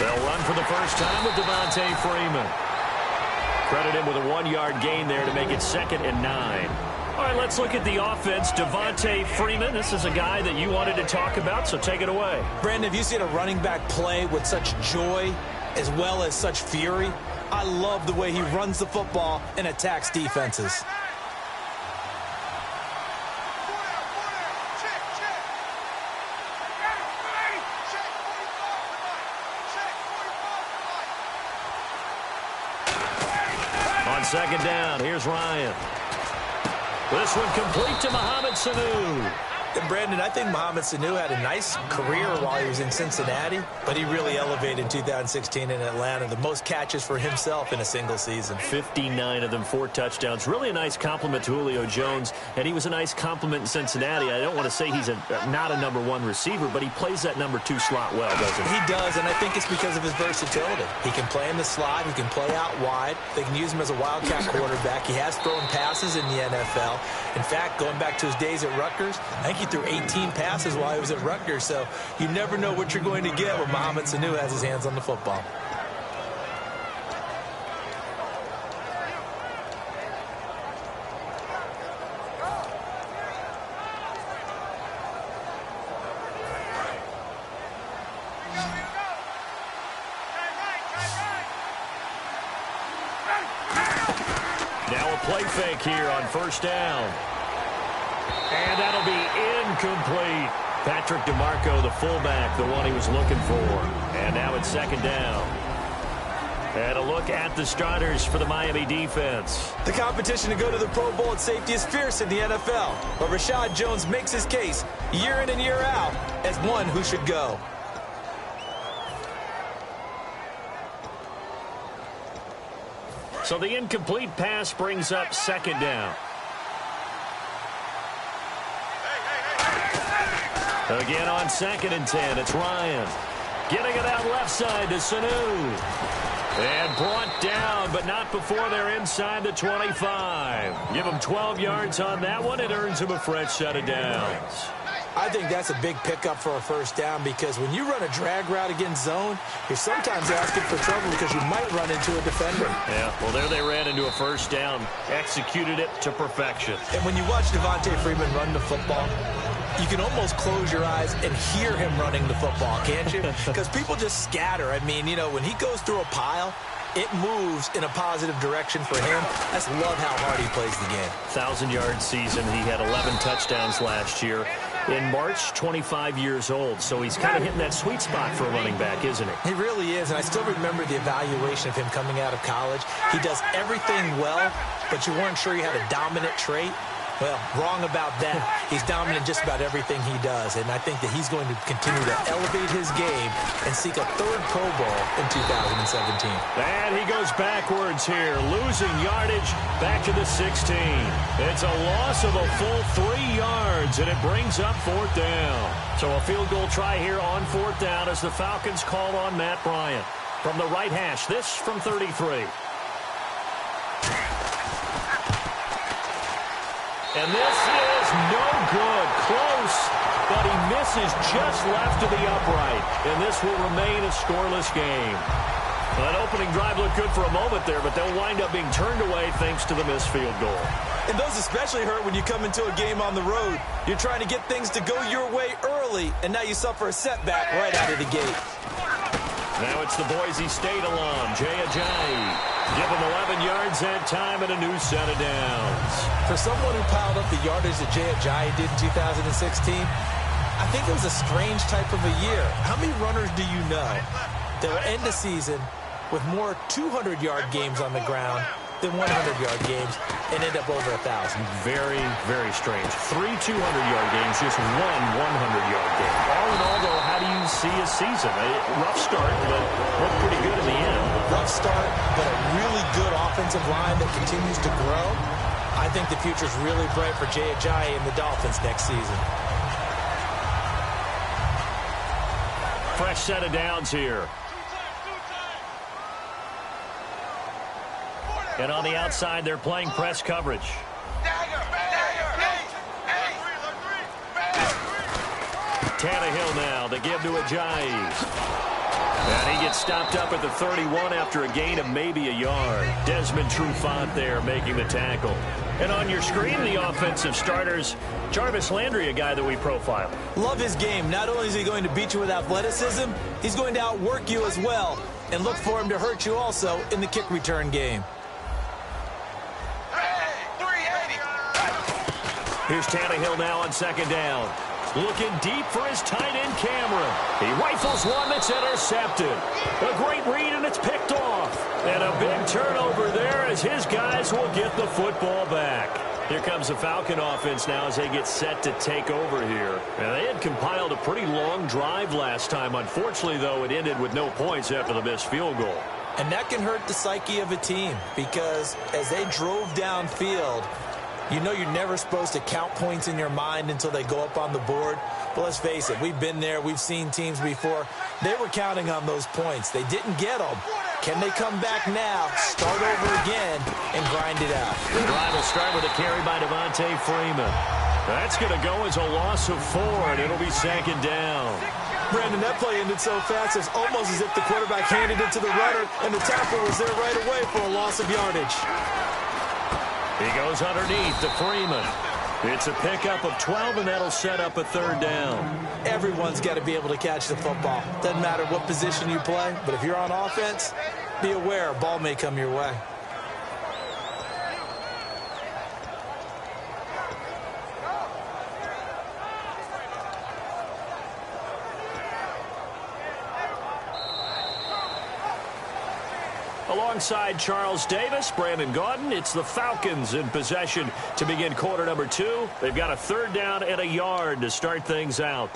They'll run for the first time with Devontae Freeman. Credit him with a 1-yard gain there to make it 2nd and 9. All right, let's look at the offense. Devontae Freeman, this is a guy that you wanted to talk about, so take it away. Brandon, have you seen a running back play with such joy as well as such fury? I love the way he runs the football and attacks defenses. On 2nd down, here's Ryan. This one complete to Mohamed Sanu. And Brandon, I think Mohamed Sanu had a nice career while he was in Cincinnati, but he really elevated in 2016 in Atlanta. The most catches for himself in a single season. 59 of them, 4 touchdowns. Really a nice compliment to Julio Jones, and he was a nice compliment in Cincinnati. I don't want to say he's not a number 1 receiver, but he plays that number 2 slot well, doesn't he? He does, and I think it's because of his versatility. He can play in the slot. He can play out wide. They can use him as a wildcat quarterback. He has thrown passes in the NFL. In fact, going back to his days at Rutgers, I think he threw 18 passes while he was at Rutgers, so you never know what you're going to get when Mohamed Sanu has his hands on the football. Now a play fake here on 1st down. And that'll be incomplete. Patrick DeMarco, the fullback, the one he was looking for. And now it's 2nd down. And a look at the starters for the Miami defense. The competition to go to the Pro Bowl at safety is fierce in the NFL, but Rashad Jones makes his case year in and year out as one who should go. So the incomplete pass brings up 2nd down. Again on 2nd and 10, it's Ryan. Getting it out left side to Sanu. And brought down, but not before they're inside the 25. Give him 12 yards on that one. It earns him a fresh set of downs. I think that's a big pickup for a 1st down because when you run a drag route against zone, you're sometimes asking for trouble because you might run into a defender. Yeah, well, there they ran into a 1st down. Executed it to perfection. And when you watch Devontae Freeman run the football, you can almost close your eyes and hear him running the football, can't you? Because people just scatter. I mean, you know, when he goes through a pile, it moves in a positive direction for him. I just love how hard he plays the game. 1,000-yard season. He had 11 touchdowns last year. In March, 25 years old. So he's kind of hitting that sweet spot for a running back, isn't he? He really is, and I still remember the evaluation of him coming out of college. He does everything well, but you weren't sure he had a dominant trait. Well, wrong about that. He's dominant just about everything he does, and I think that he's going to continue to elevate his game and seek a 3rd Pro Bowl in 2017. And he goes backwards here, losing yardage back to the 16. It's a loss of a full 3 yards, and it brings up 4th down. So a field goal try here on 4th down as the Falcons call on Matt Bryant. From the right hash, this from 33. And this is no good. Close, but he misses just left of the upright. And this will remain a scoreless game. That opening drive looked good for a moment there, but they'll wind up being turned away thanks to the missed field goal. And those especially hurt when you come into a game on the road. You're trying to get things to go your way early, and now you suffer a setback right out of the gate. Now it's the Boise State alum, Jay Ajayi. Give him 11 yards that time and a new set of downs. For someone who piled up the yardage that Jay Ajayi did in 2016, I think it was a strange type of a year. How many runners do you know that will end the season with more 200-yard games on the ground than 100-yard games and end up over 1,000? Very, very strange. 3 200-yard games, just 1 100-yard game. All in all, though, how do you see a season? A rough start, but looked pretty good in the end. Rough start, but a really good offensive line that continues to grow. I think the future's really bright for Jay Ajayi and the Dolphins next season. Fresh set of downs here. And on the outside, they're playing press coverage. Tannehill now, they give to Ajayi. And he gets stopped up at the 31 after a gain of maybe a yard. Desmond Trufant there making the tackle. And on your screen, the offensive starters, Jarvis Landry, a guy that we profile. Love his game. Not only is he going to beat you with athleticism, he's going to outwork you as well. And look for him to hurt you also in the kick return game. Here's Tannehill now on second down. Looking deep for his tight end Cameron. He rifles one that's intercepted. A great read, and it's picked off. And a big turnover there as his guys will get the football back. Here comes the Falcon offense now as they get set to take over here. And they had compiled a pretty long drive last time. Unfortunately, though, it ended with no points after the missed field goal. And that can hurt the psyche of a team because as they drove downfield, you know you're never supposed to count points in your mind until they go up on the board. But let's face it, we've been there. We've seen teams before. They were counting on those points. They didn't get them. Can they come back now, start over again, and grind it out? The drive will start with a carry by Devontae Freeman. That's going to go as a loss of 4, and it'll be second down. Brandon, that play ended so fast, it's almost as if the quarterback handed it to the runner, and the tackle was there right away for a loss of yardage. He goes underneath to Freeman. It's a pickup of 12, and that'll set up a third down. Everyone's got to be able to catch the football. Doesn't matter what position you play, but if you're on offense, be aware a ball may come your way. Alongside Charles Davis, Brandon Gaudin, it's the Falcons in possession to begin quarter number 2. They've got a third down and a yard to start things out.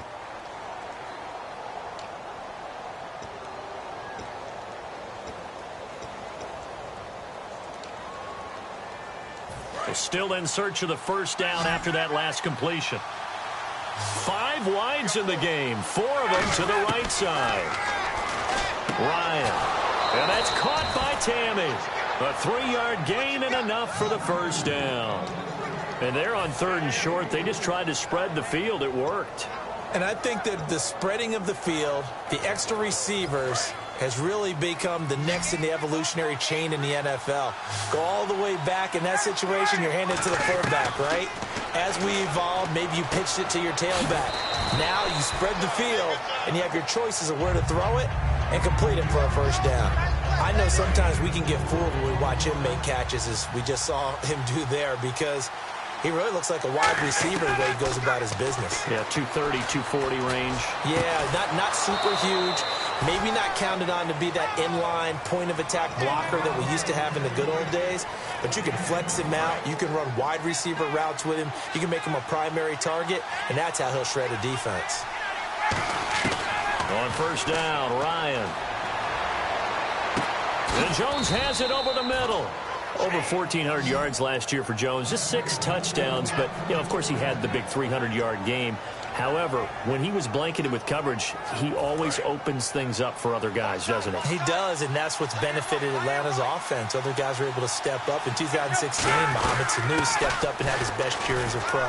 They're still in search of the first down after that last completion. 5 wides in the game, 4 of them to the right side. Ryan. And that's caught by Tammy. A 3-yard gain and enough for the first down. And they're on 3rd and short. They just tried to spread the field. It worked. And I think that the spreading of the field, the extra receivers, has really become the next in the evolutionary chain in the NFL. Go all the way back in that situation, you're handed to the fullback, right? As we evolve, maybe you pitched it to your tailback. Now you spread the field, and you have your choices of where to throw it and complete it for a first down. I know sometimes we can get fooled when we watch him make catches, as we just saw him do there, because he really looks like a wide receiver the way he goes about his business. Yeah, 230, 240 range. Yeah, not super huge. Maybe not counted on to be that inline point-of-attack blocker that we used to have in the good old days, but you can flex him out. You can run wide receiver routes with him. You can make him a primary target, and that's how he'll shred a defense. On first down, Ryan. And Jones has it over the middle. Over 1,400 yards last year for Jones. Just 6 touchdowns, but, you know, of course he had the big 300-yard game. However, when he was blanketed with coverage, he always opens things up for other guys, doesn't he? He does, and that's what's benefited Atlanta's offense. Other guys were able to step up. In 2016, Mohamed Sanu stepped up and had his best year as a pro.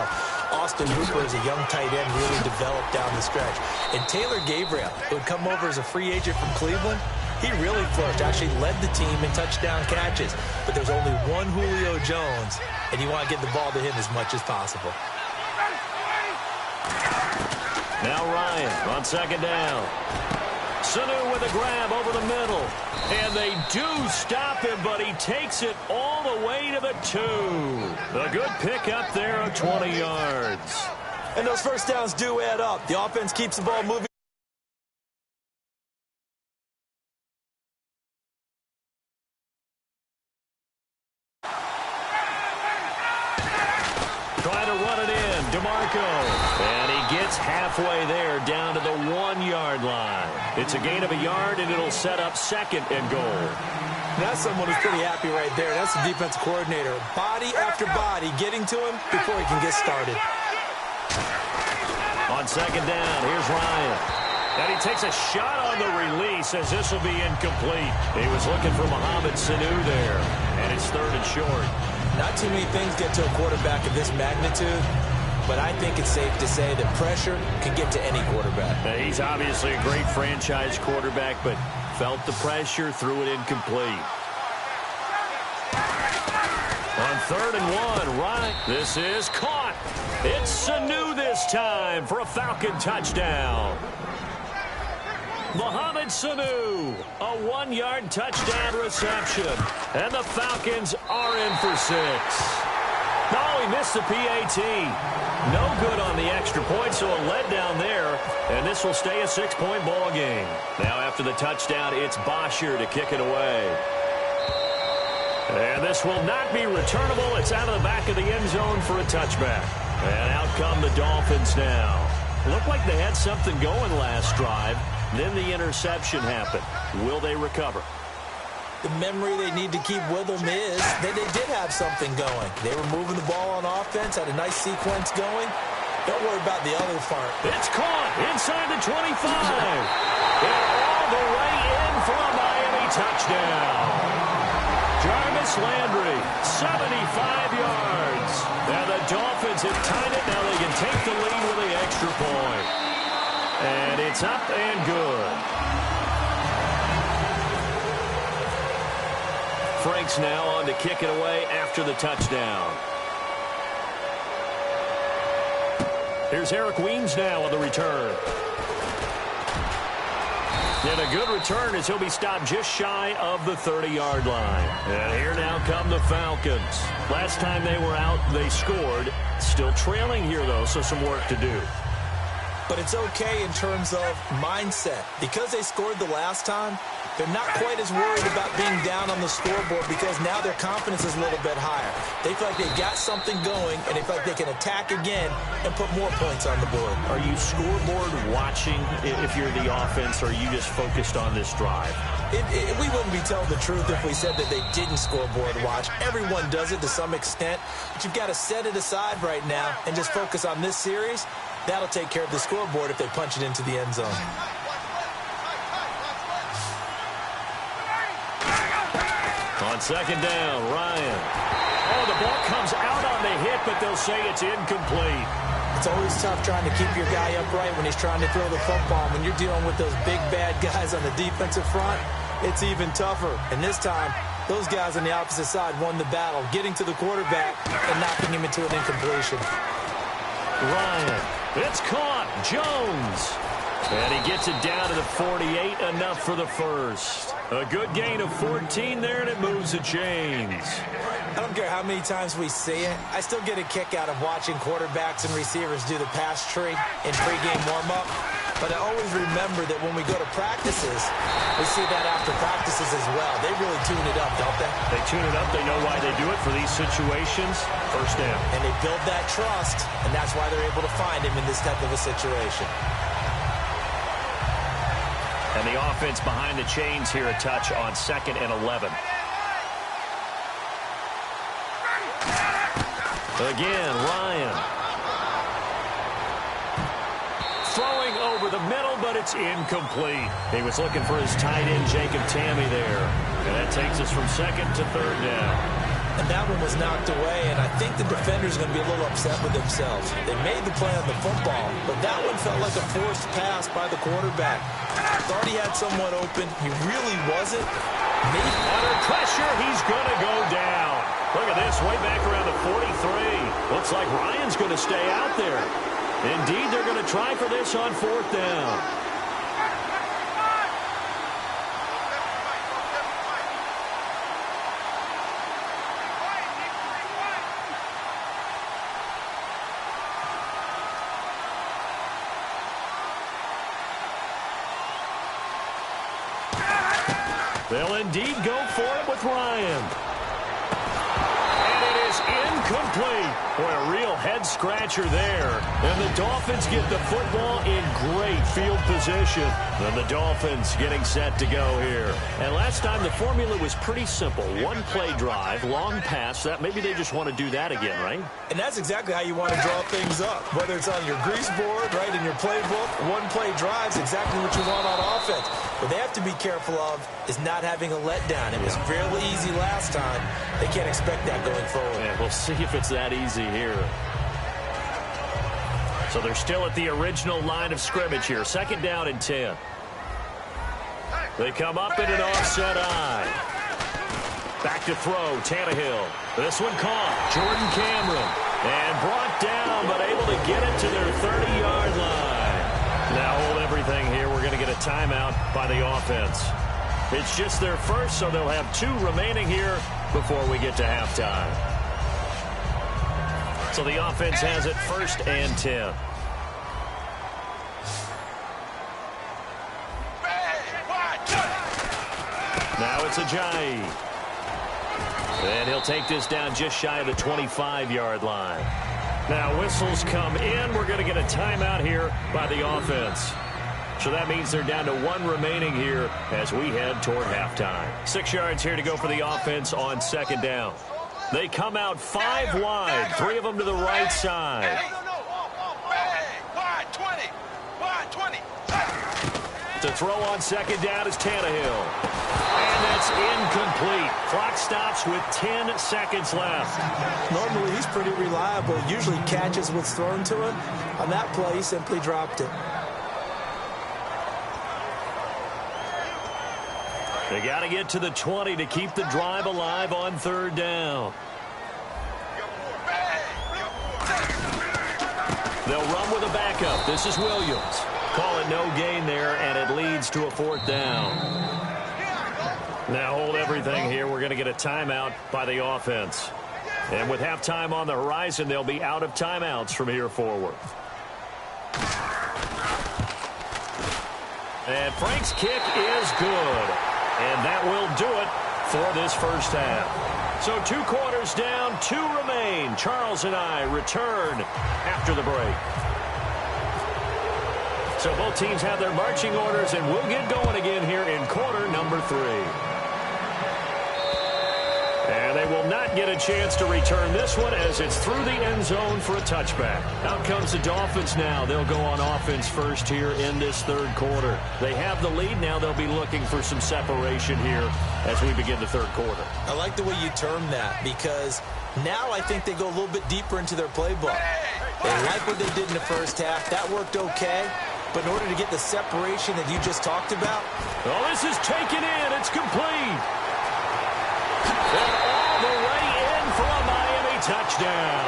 Austin Hooper, as a young tight end, really developed down the stretch. And Taylor Gabriel, who had come over as a free agent from Cleveland, he really flourished, actually led the team in touchdown catches. But there's only one Julio Jones, and you want to get the ball to him as much as possible. Now Ryan on second down. Sanu with a grab over the middle. And they do stop him, but he takes it all the way to the 2. A good pickup there of 20 yards. And those first downs do add up. The offense keeps the ball moving. Trying to run it in, DeMarco. And he gets halfway there down to the 1-yard line. It's a gain of a yard, and it'll set up 2nd and goal. That's someone who's pretty happy right there. That's the defensive coordinator. Body after body getting to him before he can get started. On second down, here's Ryan. And he takes a shot on the release as this will be incomplete. He was looking for Mohamed Sanu there. And it's 3rd and short. Not too many things get to a quarterback of this magnitude but I think it's safe to say that pressure can get to any quarterback. He's obviously a great franchise quarterback, but felt the pressure, threw it incomplete. On 3rd and 1, right. This is caught. It's Sanu this time for a Falcon touchdown. Mohamed Sanu, a 1-yard touchdown reception. And the Falcons are in for 6. Oh, he missed the PAT. No good on the extra point, so a letdown there. And this will stay a 6-point ball game. Now after the touchdown, it's Bosher to kick it away. And this will not be returnable. It's out of the back of the end zone for a touchback. And out come the Dolphins now. Looked like they had something going last drive. Then the interception happened. Will they recover? The memory they need to keep with them is that they did have something going. They were moving the ball on offense, had a nice sequence going. Don't worry about the other part. It's caught inside the 25. And all the way in for a Miami touchdown. Jarvis Landry, 75 yards. Now the Dolphins have tied it. Now they can take the lead with the extra point. And it's up and good. Franks now on to kick it away after the touchdown. Here's Eric Weems now on the return. And a good return as he'll be stopped just shy of the 30-yard line. And here now come the Falcons. Last time they were out, they scored. Still trailing here, though, so some work to do. But it's okay in terms of mindset. Because they scored the last time, they're not quite as worried about being down on the scoreboard because now their confidence is a little bit higher. They feel like they've got something going, and they feel like they can attack again and put more points on the board. Are you scoreboard watching if you're the offense, or are you just focused on this drive? We wouldn't be telling the truth if we said that they didn't scoreboard watch. Everyone does it to some extent, but you've got to set it aside right now and just focus on this series. That'll take care of the scoreboard if they punch it into the end zone. On 2nd down, Ryan. Oh, the ball comes out on the hit, but they'll say it's incomplete. It's always tough trying to keep your guy upright when he's trying to throw the football. When you're dealing with those big, bad guys on the defensive front, it's even tougher. And this time, those guys on the opposite side won the battle, getting to the quarterback and knocking him into an incompletion. Ryan, it's caught. Jones. And he gets it down to the 48, enough for the first. A good gain of 14 there, and it moves the chains. I don't care how many times we see it. I still get a kick out of watching quarterbacks and receivers do the pass tree in pregame warm-up. But I always remember that when we go to practices, we see that after practices as well. They really tune it up, don't they? They tune it up. They know why they do it for these situations. First down. And they build that trust, and that's why they're able to find him in this type of a situation. And the offense behind the chains here, a touch on 2nd and 11. Again, Ryan. Throwing over the middle, but it's incomplete. He was looking for his tight end, Jacob Tamme, there. And that takes us from 2nd to 3rd down. And that one was knocked away, and I think the defender's going to be a little upset with themselves. They made the play on the football, but that one felt like a forced pass by the quarterback. Thought he had someone open. He really wasn't. Maybe under pressure, he's going to go down. Look at this, way back around the 43. Looks like Ryan's going to stay out there. Indeed, they're going to try for this on 4th down. They'll indeed go for it with Ryan. And it is incomplete. Boy, a real head-scratcher there. And the Dolphins get the football in great field position. And the Dolphins getting set to go here. And last time, the formula was pretty simple. One-play drive, long pass. That maybe they just want to do that again, right? And that's exactly how you want to draw things up. Whether it's on your grease board, right, in your playbook, one-play drive's exactly what you want on offense. What they have to be careful of is not having a letdown. It was fairly easy last time. They can't expect that going forward. Yeah, we'll see if it's that easy here. So they're still at the original line of scrimmage here. 2nd down and 10. They come up in an offset eye. Back to throw, Tannehill. This one caught, Jordan Cameron. And brought down, but able to get it to their 30-yard line. Now hold everything here. We're going to get a timeout by the offense. It's just their first, so they'll have 2 remaining here before we get to halftime. So the offense has it 1st and 10. Now it's Ajayi. And he'll take this down just shy of the 25-yard line. Now whistles come in. We're going to get a timeout here by the offense. So that means they're down to 1 remaining here as we head toward halftime. 6 yards here to go for the offense on 2nd down. They come out 5 wide, 3 of them to the right side. To throw on 2nd down is Tannehill. And that's incomplete. Clock stops with 10 seconds left. Normally, he's pretty reliable. Usually catches what's thrown to him. On that play, he simply dropped it. They got to get to the 20 to keep the drive alive on 3rd down. They'll run with a backup. This is Williams. Call it no gain there, and it leads to a 4th down. Now hold everything here. We're going to get a timeout by the offense. And with halftime on the horizon, they'll be out of timeouts from here forward. And Frank's kick is good. And that will do it for this first half. So 2 quarters down, 2 remain. Charles and I return after the break. So both teams have their marching orders, and we'll get going again here in quarter number 3. And they will not get a chance to return this one as it's through the end zone for a touchback. Out comes the Dolphins now. They'll go on offense first here in this 3rd quarter. They have the lead now. They'll be looking for some separation here as we begin the 3rd quarter. I like the way you term that because now I think they go a little bit deeper into their playbook. They like what they did in the first half. That worked okay. But in order to get the separation that you just talked about. Oh, this is taken in. It's complete. And all the way in for a Miami touchdown.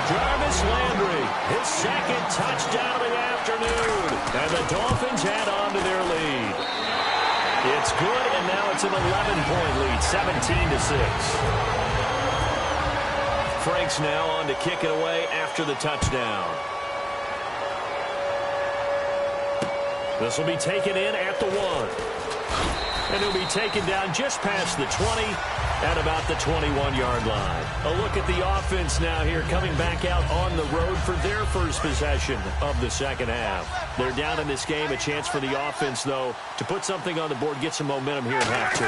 Jarvis Landry, his 2nd touchdown of the afternoon. And the Dolphins add on to their lead. It's good, and now it's an 11-point lead, 17-6. Frank's now on to kick it away after the touchdown. This will be taken in at the 1. And he'll be taken down just past the 20 at about the 21-yard line. A look at the offense now here coming back out on the road for their first possession of the 2nd half. They're down in this game. A chance for the offense, though, to put something on the board, get some momentum here in half 2.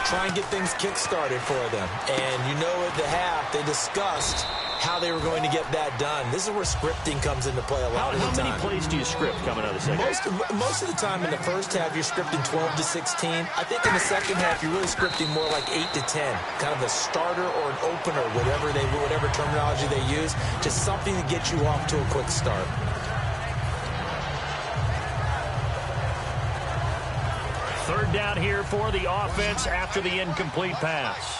Try and get things kick-started for them. And you know at the half, they discussed how they were going to get that done. This is where scripting comes into play a lot of the time. How many plays do you script coming out of the 2nd half? Most of the time in the first half, you're scripting 12 to 16. I think in the 2nd half, you're really scripting more like 8 to 10. Kind of a starter or an opener, whatever terminology they use. Just something to get you off to a quick start. Third down here for the offense after the incomplete pass.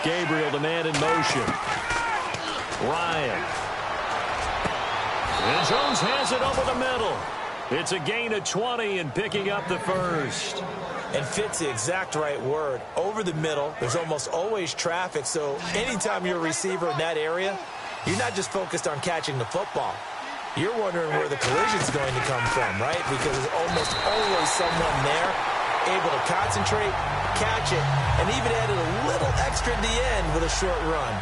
Gabriel, the man in motion. Ryan. And Jones has it over the middle. It's a gain of 20 and picking up the first. And fits the exact right word. Over the middle, there's almost always traffic, so anytime you're a receiver in that area, you're not just focused on catching the football. You're wondering where the collision's going to come from, right? Because there's almost always someone there able to concentrate, catch it, and even added a little extra at the end with a short run.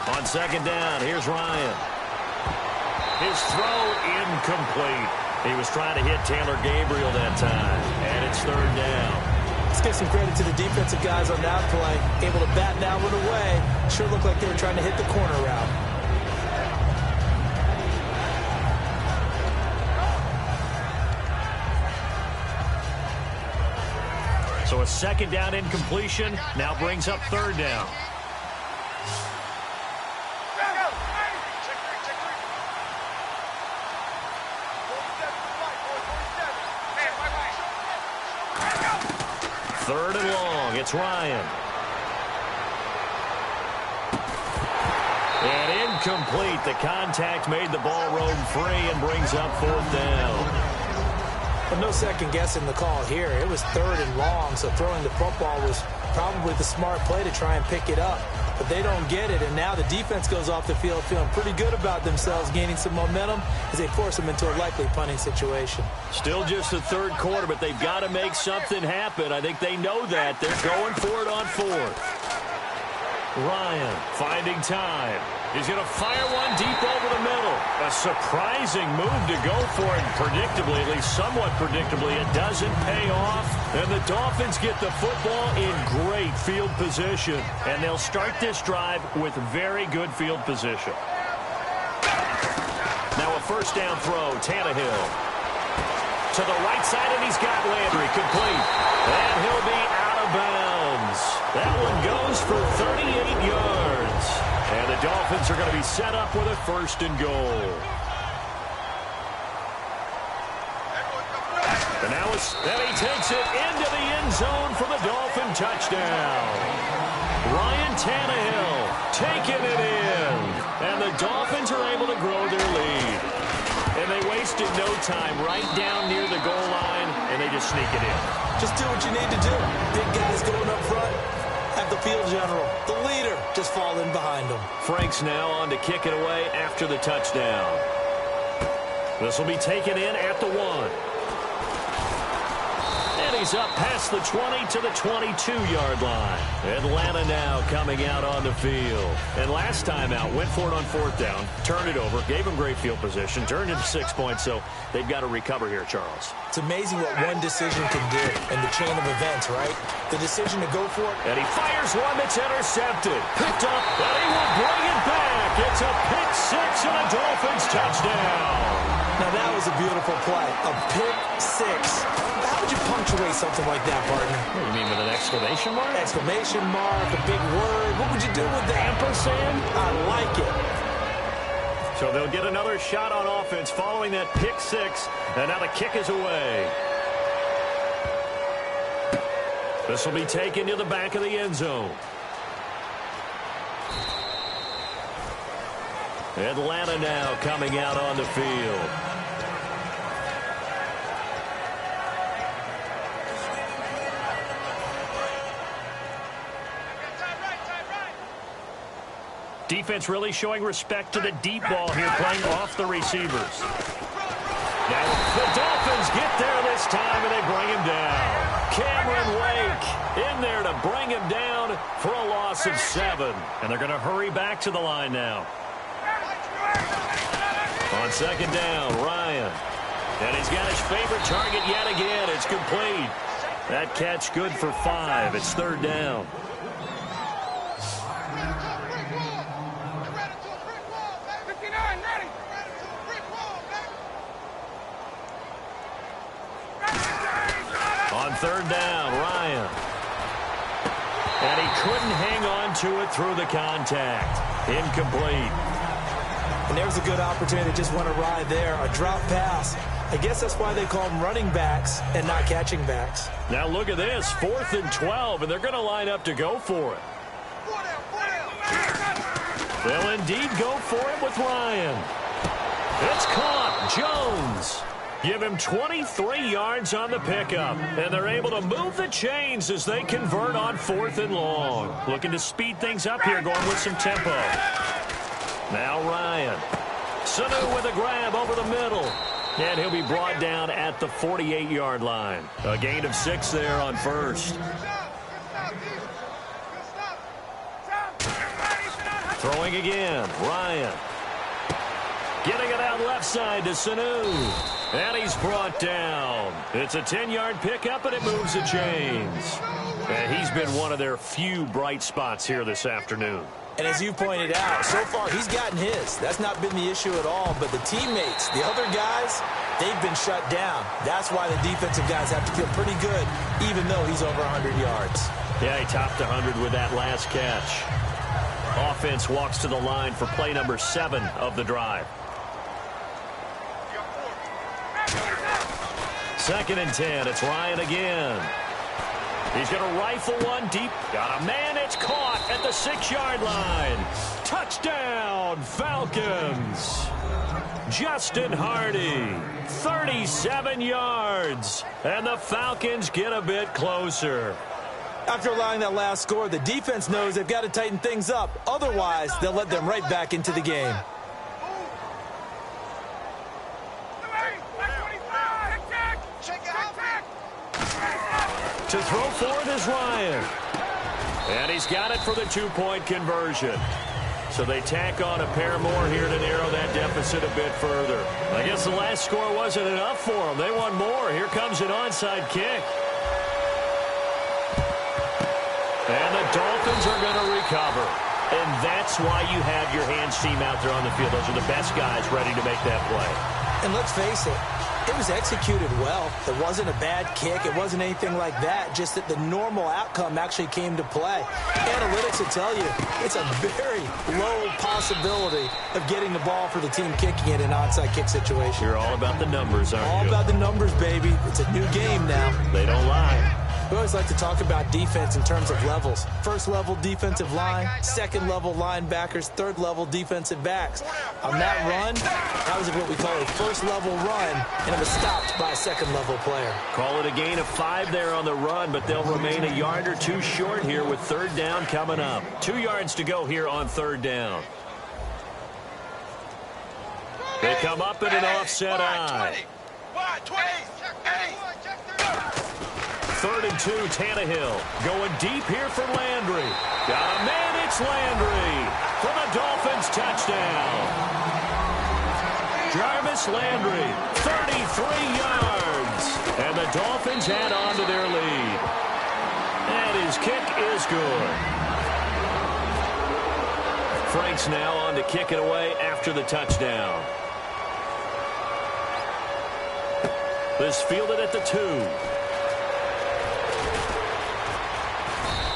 On 2nd down, here's Ryan. His throw incomplete. He was trying to hit Taylor Gabriel that time, and it's 3rd down. Let's give some credit to the defensive guys on that play. Able to bat that one away. Sure looked like they were trying to hit the corner route. So a second down incompletion now brings up third down. Third and long. It's Ryan. And incomplete. The contact made the ball roam free and brings up fourth down. But no second guessing the call here. It was third and long, so throwing the football was probably the smart play to try and pick it up. But they don't get it, and now the defense goes off the field feeling pretty good about themselves, gaining some momentum as they force them into a likely punting situation. Still just the third quarter, but they've got to make something happen. I think they know that. They're going for it on fourth. Ryan finding time. He's going to fire one deep over the middle. A surprising move to go for it. Predictably, at least somewhat predictably, it doesn't pay off. And the Dolphins get the football in great field position. And they'll start this drive with very good field position. Now a first down throw, Tannehill. To the right side, and he's got Landry complete. And he'll be out of bounds. That one goes for 38 yards. And the Dolphins are going to be set up with a first and goal. And now he takes it into the end zone for the Dolphin touchdown. Ryan Tannehill taking it in. And the Dolphins are able to grow their lead. And they wasted no time right down near the goal line, and they just sneak it in. Just do what you need to do. Big guys going up front. Have the field general, the leader, just fall in behind him. Frank's now on to kick it away after the touchdown. This will be taken in at the 1. And he's up past the 20 to the 22-yard line. Atlanta now coming out on the field. And last time out, went for it on fourth down, turned it over, gave him great field position, turned it to 6 points, so they've got to recover here, Charles. It's amazing what one decision can do in the chain of events, right? The decision to go for it. And he fires one that's intercepted. Picked up, and he will bring it back. It's a pick six and a Dolphins touchdown. Now that was a beautiful play. A pick six. How would you punctuate something like that, partner? What do you mean, with an exclamation mark? Exclamation mark, a big word. What would you do with that? Ampersand? I like it. So they'll get another shot on offense following that pick six. And now the kick is away. This will be taken to the back of the end zone. Atlanta now coming out on the field. Defense really showing respect to the deep ball here, playing off the receivers. Now the Dolphins get there this time, and they bring him down. Cameron Wake in there to bring him down for a loss of 7. And they're going to hurry back to the line now. On second down, Ryan. And he's got his favorite target yet again. It's complete. That catch good for 5. It's third down. On third down, Ryan. And he couldn't hang on to it through the contact. Incomplete. And there's a good opportunity to just want to ride there. A drop pass. I guess that's why they call them running backs and not catching backs. Now look at this. 4th and 12, and they're going to line up to go for it. They'll indeed go for it with Ryan. It's caught. Jones. Give him 23 yards on the pickup, and they're able to move the chains as they convert on 4th and long. Looking to speed things up here, going with some tempo. Now Ryan. Sanu with a grab over the middle. And he'll be brought down at the 48-yard line. A gain of 6 there on first. Throwing again. Ryan. Getting it out left side to Sanu. And he's brought down. It's a 10-yard pickup, and it moves the chains. And he's been one of their few bright spots here this afternoon. And as you pointed out, so far he's gotten his. That's not been the issue at all. But the teammates, the other guys, they've been shut down. That's why the defensive guys have to feel pretty good, even though he's over 100 yards. Yeah, he topped 100 with that last catch. Offense walks to the line for play number 7 of the drive. 2nd and 10. It's Ryan again. He's going to rifle one deep. Got a man. It's caught at the 6-yard line. Touchdown, Falcons. Justin Hardy, 37 yards. And the Falcons get a bit closer. After allowing that last score, the defense knows they've got to tighten things up. Otherwise, they'll let them right back into the game. To throw forward is Ryan. And he's got it for the 2-point conversion. So they tack on a pair more here to narrow that deficit a bit further. I guess the last score wasn't enough for them. They want more. Here comes an onside kick. And the Dolphins are going to recover. And that's why you have your hands team out there on the field. Those are the best guys ready to make that play. And let's face it, it was executed well. It wasn't a bad kick. It wasn't anything like that. Just that the normal outcome actually came to play. Analytics will tell you it's a very low possibility of getting the ball for the team kicking it in an onside kick situation. You're all about the numbers, aren't you? All about the numbers, baby. It's a new game now. They don't lie. We always like to talk about defense in terms of levels. First level defensive line, second level linebackers, third level defensive backs. On that run, that was what we call a first level run, and it was stopped by a second level player. Call it a gain of 5 there on the run, but they'll remain a yard or 2 short here with 3rd down coming up. 2 yards to go here on 3rd down. They come up in an offset eye. 3rd and 2, Tannehill going deep here for Landry. Got a man, it's Landry for the Dolphins touchdown. Jarvis Landry, 33 yards. And the Dolphins add on to their lead. And his kick is good. Frank's now on to kick it away after the touchdown. This fielded at the 2.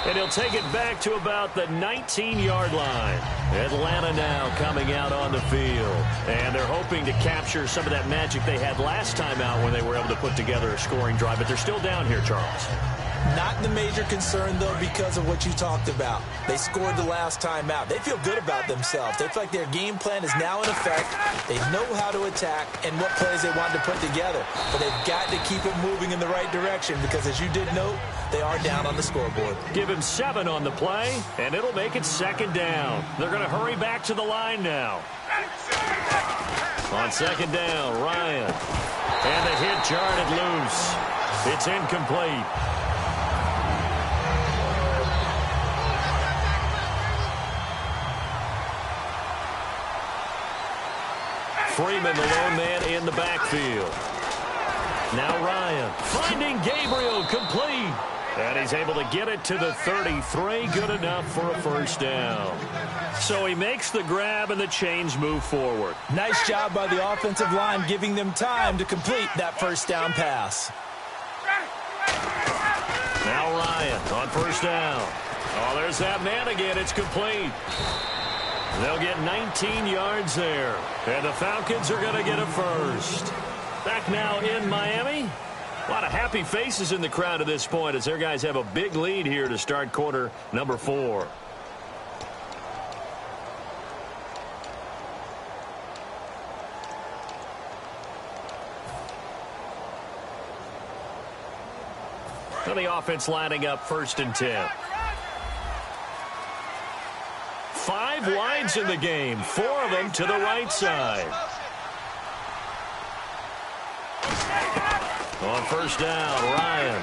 And he'll take it back to about the 19-yard line. Atlanta now coming out on the field. And they're hoping to capture some of that magic they had last time out when they were able to put together a scoring drive. But they're still down here, Charles. Not the major concern, though, because of what you talked about. They scored the last time out. They feel good about themselves. They feel like their game plan is now in effect. They know how to attack and what plays they want to put together. But they've got to keep it moving in the right direction because, as you did note, they are down on the scoreboard. Give him 7 on the play, and it'll make it 2nd down. They're going to hurry back to the line now. On 2nd down, Ryan. And the hit jarred loose. It's incomplete. Freeman, the lone man in the backfield. Now Ryan finding Gabriel, complete. And he's able to get it to the 33. Good enough for a 1st down. So he makes the grab and the chains move forward. Nice job by the offensive line giving them time to complete that 1st down pass. Now Ryan on 1st down. Oh, there's that man again. It's complete. They'll get 19 yards there. And the Falcons are going to get a 1st. Back now in Miami. A lot of happy faces in the crowd at this point as their guys have a big lead here to start quarter number 4. So the offense lining up 1st and 10. 5 wides in the game, 4 of them to the right side. On 1st down, Ryan.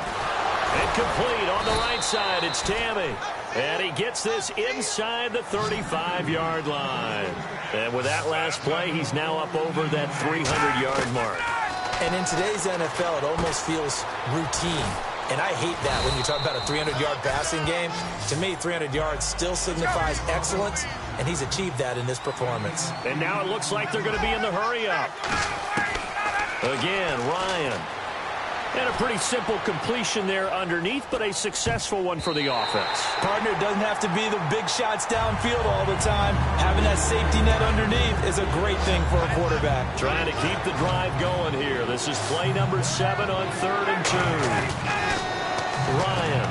Incomplete on the right side. It's Tammy. And he gets this inside the 35-yard line. And with that last play, he's now up over that 300-yard mark. And in today's NFL, it almost feels routine. And I hate that when you talk about a 300-yard passing game. To me, 300 yards still signifies excellence, and he's achieved that in this performance. And now it looks like they're going to be in the hurry-up. Again, Ryan. And a pretty simple completion there underneath, but a successful one for the offense. Partner, it doesn't have to be the big shots downfield all the time. Having that safety net underneath is a great thing for a quarterback. Trying to keep the drive going here. This is play number 7 on 3rd and 2. Ryan.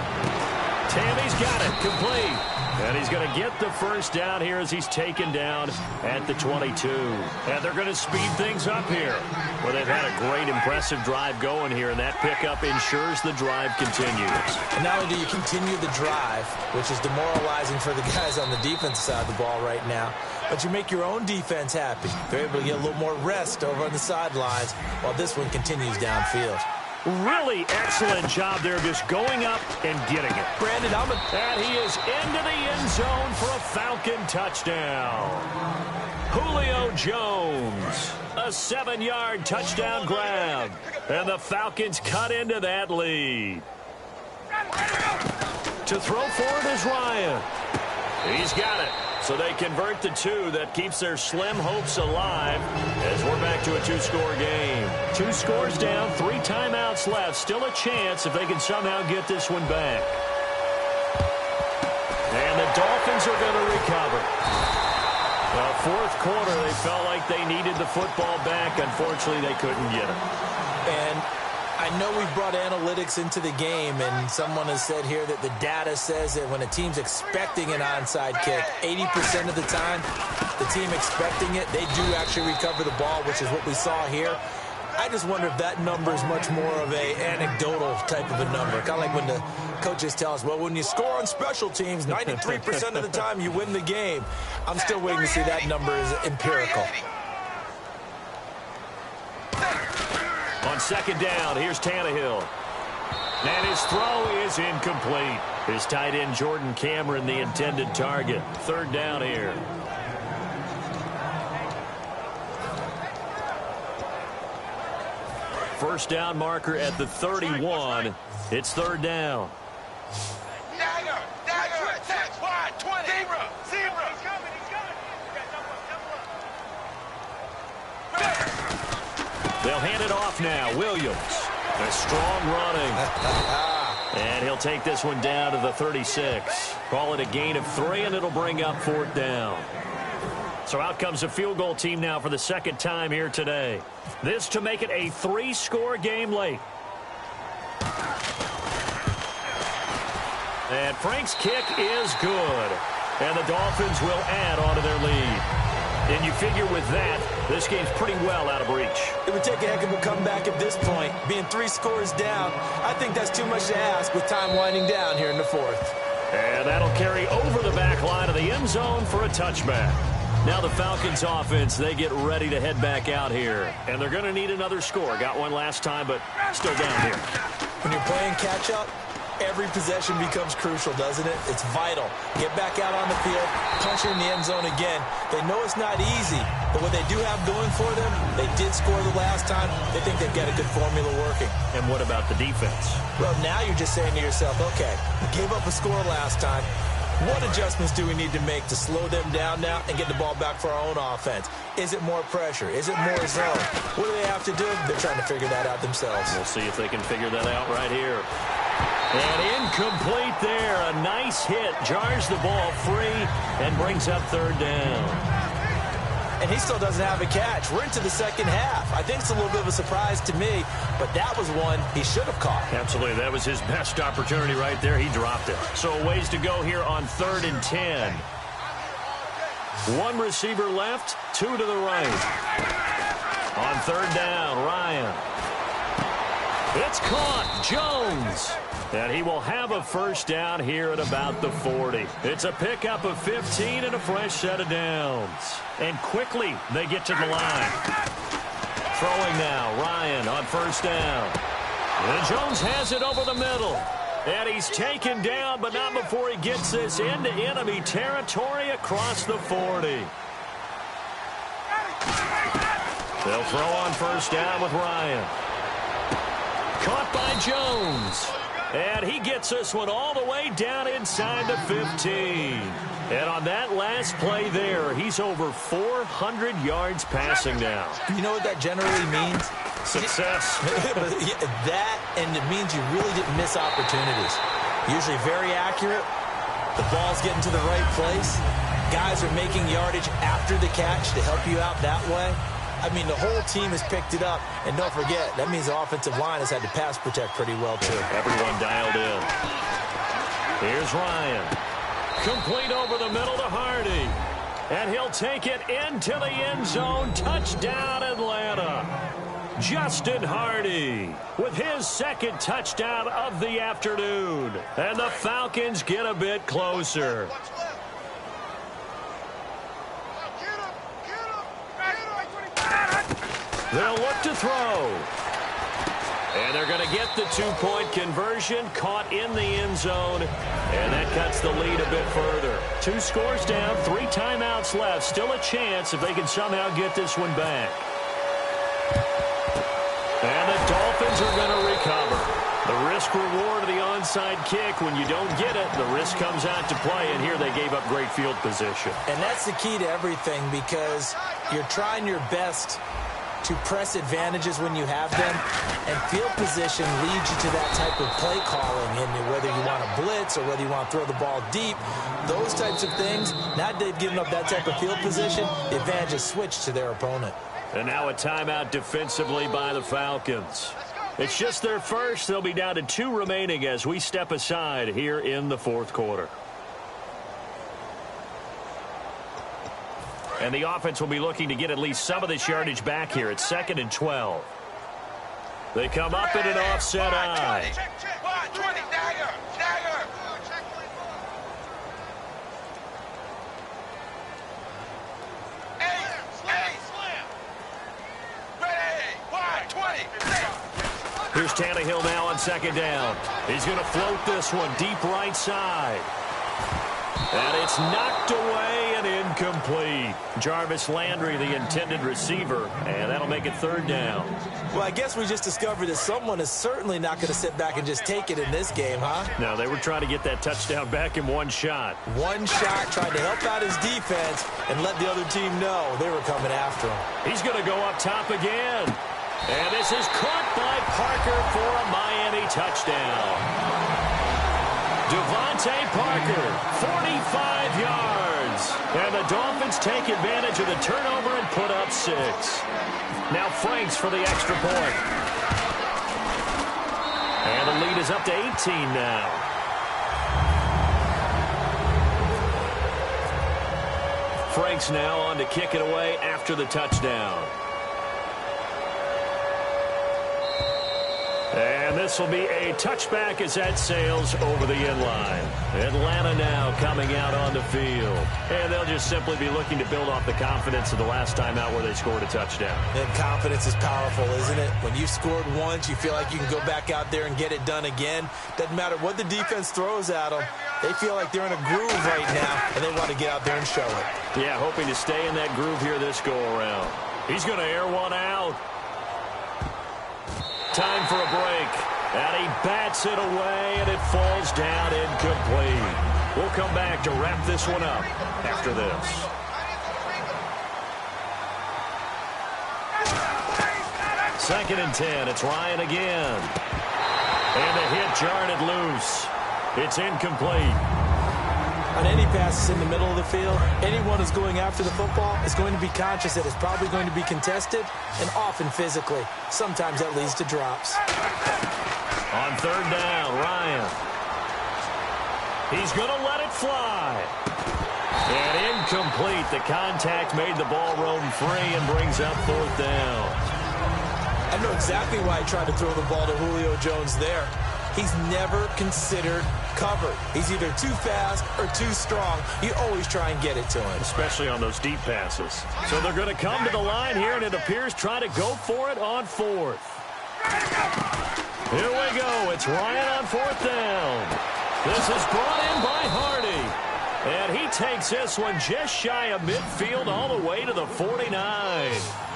Tammy's got it. Complete. And he's going to get the first down here as he's taken down at the 22. And they're going to speed things up here. Well, they've had a great, impressive drive going here, and that pickup ensures the drive continues. And not only do you continue the drive, which is demoralizing for the guys on the defensive side of the ball right now, but you make your own defense happy. They're able to get a little more rest over on the sidelines while this one continues downfield. Really excellent job there, just going up and getting it. Brandon, and he is into the end zone for a Falcon touchdown. Julio Jones, a 7-yard touchdown grab. And the Falcons cut into that lead. To throw forward is Ryan. He's got it. So they convert the 2. That keeps their slim hopes alive as we're back to a 2-score game. 2 scores down, 3 timeouts left. Still a chance if they can somehow get this one back. And the Dolphins are going to recover. Well, 4th quarter, they felt like they needed the football back. Unfortunately, they couldn't get it. And I know we've brought analytics into the game, and someone has said here that the data says that when a team's expecting an onside kick, 80% of the time, the team expecting it, they do actually recover the ball, which is what we saw here. I just wonder if that number is much more of a anecdotal type of a number. Kind of like when the coaches tell us, well, when you score on special teams, 93% of the time you win the game. I'm still waiting to see that number is empirical. On 2nd down, here's Tannehill. And his throw is incomplete. His tight end, Jordan Cameron, the intended target. 3rd down here. First down marker at the 31. It's 3rd down. They'll hand it off now. Williams. A strong running. And he'll take this one down to the 36. Call it a gain of 3, and it'll bring up 4th down. So out comes a field goal team now for the 2nd time here today. This to make it a 3-score game late. And Frank's kick is good. And the Dolphins will add on to their lead. And you figure with that, this game's pretty well out of reach. It would take a heck of a comeback at this point. Being 3 scores down, I think that's too much to ask with time winding down here in the 4th. And that'll carry over the back line of the end zone for a touchback. Now the Falcons offense, they get ready to head back out here. And they're going to need another score. Got one last time, but still down here. When you're playing catch-up, every possession becomes crucial, doesn't it? It's vital. Get back out on the field, punch it in the end zone again. They know it's not easy, but what they do have going for them, they did score the last time. They think they've got a good formula working. And what about the defense? Well, now you're just saying to yourself, okay, we gave up a score last time. What adjustments do we need to make to slow them down now and get the ball back for our own offense? Is it more pressure? Is it more zone? What do they have to do? They're trying to figure that out themselves. We'll see if they can figure that out right here. And incomplete there. A nice hit. Jars the ball free and brings up 3rd down. And he still doesn't have a catch. We're into the 2nd half. I think it's a little bit of a surprise to me, but that was one he should have caught. Absolutely. That was his best opportunity right there. He dropped it. So a ways to go here on 3rd and 10. 1 receiver left, 2 to the right. On 3rd down, Ryan. It's caught. Jones. And he will have a first down here at about the 40. It's a pickup of 15 and a fresh set of downs. And quickly they get to the line. Throwing now, Ryan on first down. And Jones has it over the middle. And he's taken down, but not before he gets this into enemy territory across the 40. They'll throw on first down with Ryan. Caught by Jones. And he gets this one all the way down inside the 15. And on that last play there, he's over 400 yards passing now. You know what that generally means? Success. That, and it means you really didn't miss opportunities. Usually very accurate. The ball's getting to the right place. Guys are making yardage after the catch to help you out that way. I mean, the whole team has picked it up. And don't forget, that means the offensive line has had to pass protect pretty well, too. Everyone dialed in. Here's Ryan. Complete over the middle to Hardy. And he'll take it into the end zone. Touchdown, Atlanta. Justin Hardy with his second touchdown of the afternoon. And the Falcons get a bit closer. They'll look to throw. And they're going to get the two-point conversion, caught in the end zone. And that cuts the lead a bit further. 2 scores down, 3 timeouts left. Still a chance if they can somehow get this one back. And the Dolphins are going to recover. The risk-reward of the onside kick, when you don't get it, the risk comes out to play, and here they gave up great field position. And that's the key to everything, because you're trying your best to press advantages when you have them, and field position leads you to that type of play calling, and whether you want to blitz or whether you want to throw the ball deep, those types of things. Now they've given up that type of field position, the advantage is switched to their opponent. And now a timeout defensively by the Falcons. It's just their first. They'll be down to 2 remaining as we step aside here in the fourth quarter. And the offense will be looking to get at least some of this yardage back here. It's 2nd and 12. They come up in an offset eye. Here's Tannehill now on 2nd down. He's going to float this one deep right side. And it's knocked away and incomplete. Jarvis Landry, the intended receiver, and that'll make it 3rd down. Well, I guess we just discovered that someone is certainly not going to sit back and just take it in this game, huh? No, they were trying to get that touchdown back in one shot. One shot, tried to help out his defense and let the other team know they were coming after him. He's going to go up top again. And this is caught by Parker for a Miami touchdown. Devontae Parker, 45 yards. And the Dolphins take advantage of the turnover and put up 6. Now Franks for the extra point. And the lead is up to 18 now. Franks now on to kick it away after the touchdown. And this will be a touchback as that sails over the end line. Atlanta now coming out on the field. And they'll just simply be looking to build off the confidence of the last time out where they scored a touchdown. And confidence is powerful, isn't it? When you've scored once, you feel like you can go back out there and get it done again. Doesn't matter what the defense throws at them. They feel like they're in a groove right now, and they want to get out there and show it. Yeah, hoping to stay in that groove here this go-around. He's going to air one out. Time for a break. And he bats it away, and it falls down incomplete. We'll come back to wrap this one up after this. Second and 10. It's Ryan again. And the hit jarred it loose. It's incomplete. On any passes in the middle of the field, anyone who's going after the football is going to be conscious that it's probably going to be contested, and often physically. Sometimes that leads to drops. On 3rd down, Ryan. He's going to let it fly. And incomplete. The contact made the ball roam free and brings up 4th down. I know exactly why he tried to throw the ball to Julio Jones there. He's never considered covered. He's either too fast or too strong. You always try and get it to him. Especially on those deep passes. So they're going to come to the line here, and it appears try to go for it on 4th. Here we go. It's Ryan on 4th down. This is brought in by Hardy. And he takes this one just shy of midfield all the way to the 49.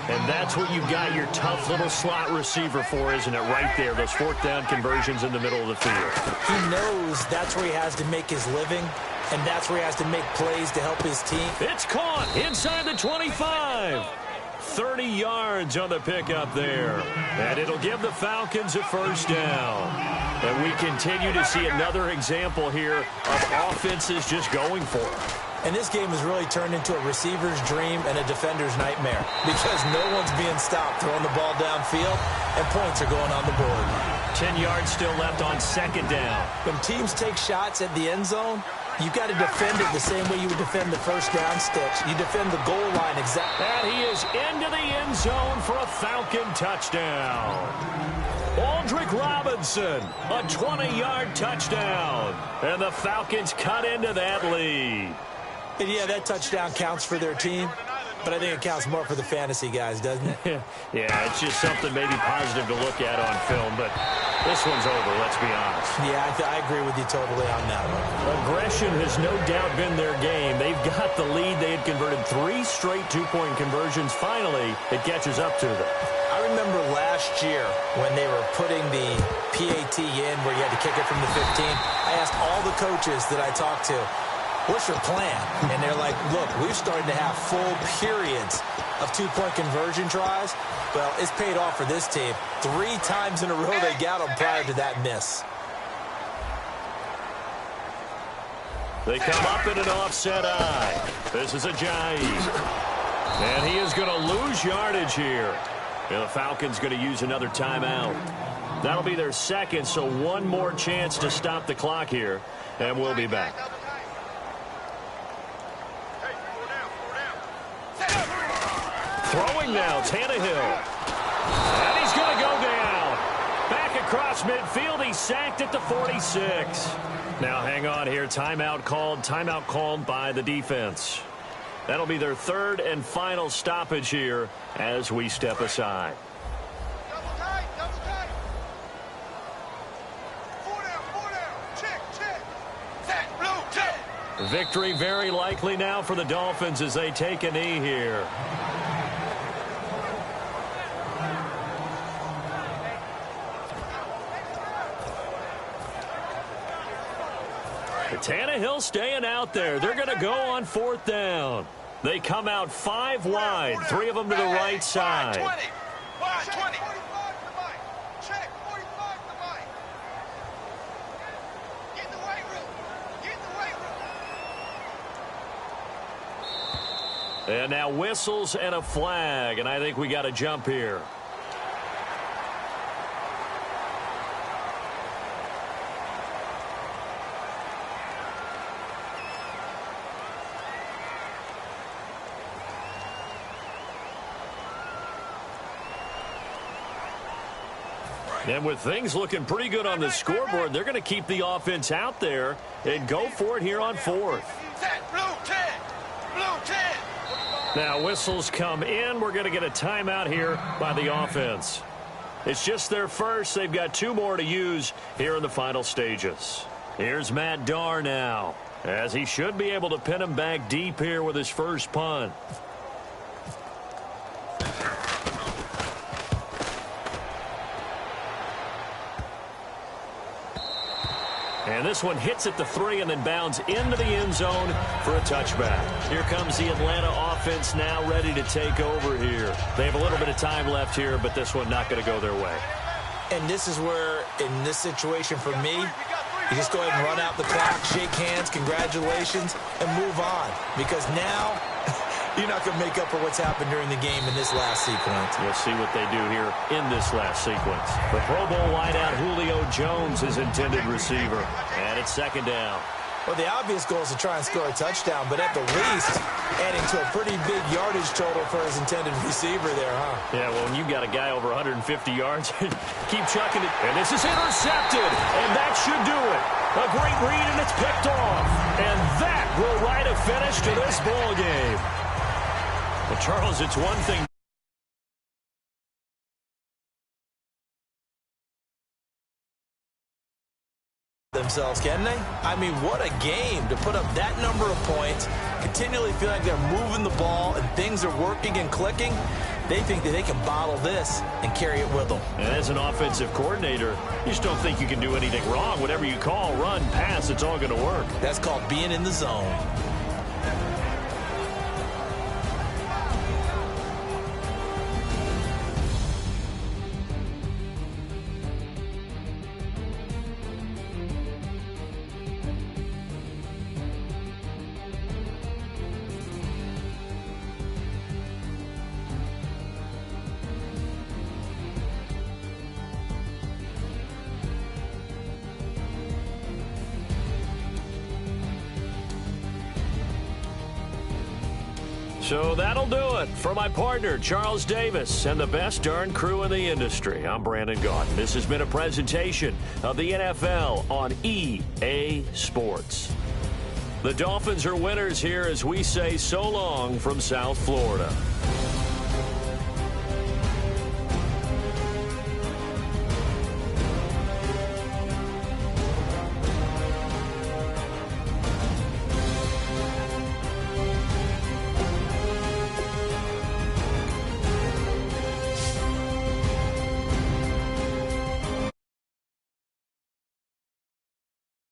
And that's what you've got your tough little slot receiver for, isn't it? Right there, those fourth down conversions in the middle of the field. He knows that's where he has to make his living, and that's where he has to make plays to help his team. It's caught inside the 25. 30 yards on the pickup there. And it'll give the Falcons a first down. And we continue to see another example here of offenses just going for it. And this game has really turned into a receiver's dream and a defender's nightmare because no one's being stopped throwing the ball downfield, and points are going on the board. 10 yards still left on second down. When teams take shots at the end zone, you got to defend it the same way you would defend the first down sticks. You defend the goal line exactly. And he is into the end zone for a Falcon touchdown. Aldrick Robinson, a 20-yard touchdown. And the Falcons cut into that lead. And yeah, that touchdown counts for their team, but I think it counts more for the fantasy guys, doesn't it? Yeah, it's just something maybe positive to look at on film, but this one's over, let's be honest. Yeah, I agree with you totally on that one. Aggression has no doubt been their game. They've got the lead. They had converted 3 straight two-point conversions. Finally, it catches up to them. I remember last year when they were putting the PAT in where you had to kick it from the 15. I asked all the coaches that I talked to, what's your plan? And they're like, look, we've started to have full periods of two-point conversion tries. Well, it's paid off for this team. 3 times in a row they got them prior to that miss. They come up in an offset eye. This is a jive. And he is going to lose yardage here. And the Falcons going to use another timeout. That'll be their second, so one more chance to stop the clock here. And we'll be back. Throwing now, Tannehill. And he's going to go down. Back across midfield, he's sacked at the 46. Now hang on here, timeout called by the defense. That'll be their third and final stoppage here as we step aside. Double tight. 4 down. Check. Set, blue, check. Victory very likely now for the Dolphins as they take a knee here. Tannehill staying out there. They're going to go on fourth down. They come out 5 wide, 3 of them to the right side. Wide 20. Check, 45 to the mic. Get in the weight room. And now whistles and a flag, and I think we got a jump here. And with things looking pretty good on the scoreboard, they're going to keep the offense out there and go for it here on fourth. Set, blue 10. Blue 10. Now whistles come in. We're going to get a timeout here by the offense. It's just their first. They've got 2 more to use here in the final stages. Here's Matt Darr now, as he should be able to pin him back deep here with his first punt. And this one hits at the 3 and then bounds into the end zone for a touchback. Here comes the Atlanta offense now ready to take over here. They have a little bit of time left here, but this one not going to go their way. And this is where, in this situation for me, you just go ahead and run out the clock, shake hands, congratulations, and move on. Because now, you're not going to make up for what's happened during the game in this last sequence. We'll see what they do here in this last sequence. The Pro Bowl wideout Julio Jones is intended receiver. And it's second down. Well, the obvious goal is to try and score a touchdown, but at the least, adding to a pretty big yardage total for his intended receiver there, huh? Yeah, well, when you got a guy over 150 yards, keep chucking it. And this is intercepted, and that should do it. A great read, and it's picked off. And that will write a finish to this ball game. Well, Charles, it's one thing themselves, can they? I mean, what a game to put up that number of points, continually feel like they're moving the ball and things are working and clicking. They think that they can bottle this and carry it with them. And as an offensive coordinator, you just don't think you can do anything wrong. Whatever you call, run, pass, it's all going to work. That's called being in the zone. So that'll do it. For my partner, Charles Davis, and the best darn crew in the industry, I'm Brandon Gaudin. This has been a presentation of the NFL on EA Sports. The Dolphins are winners here as we say so long from South Florida.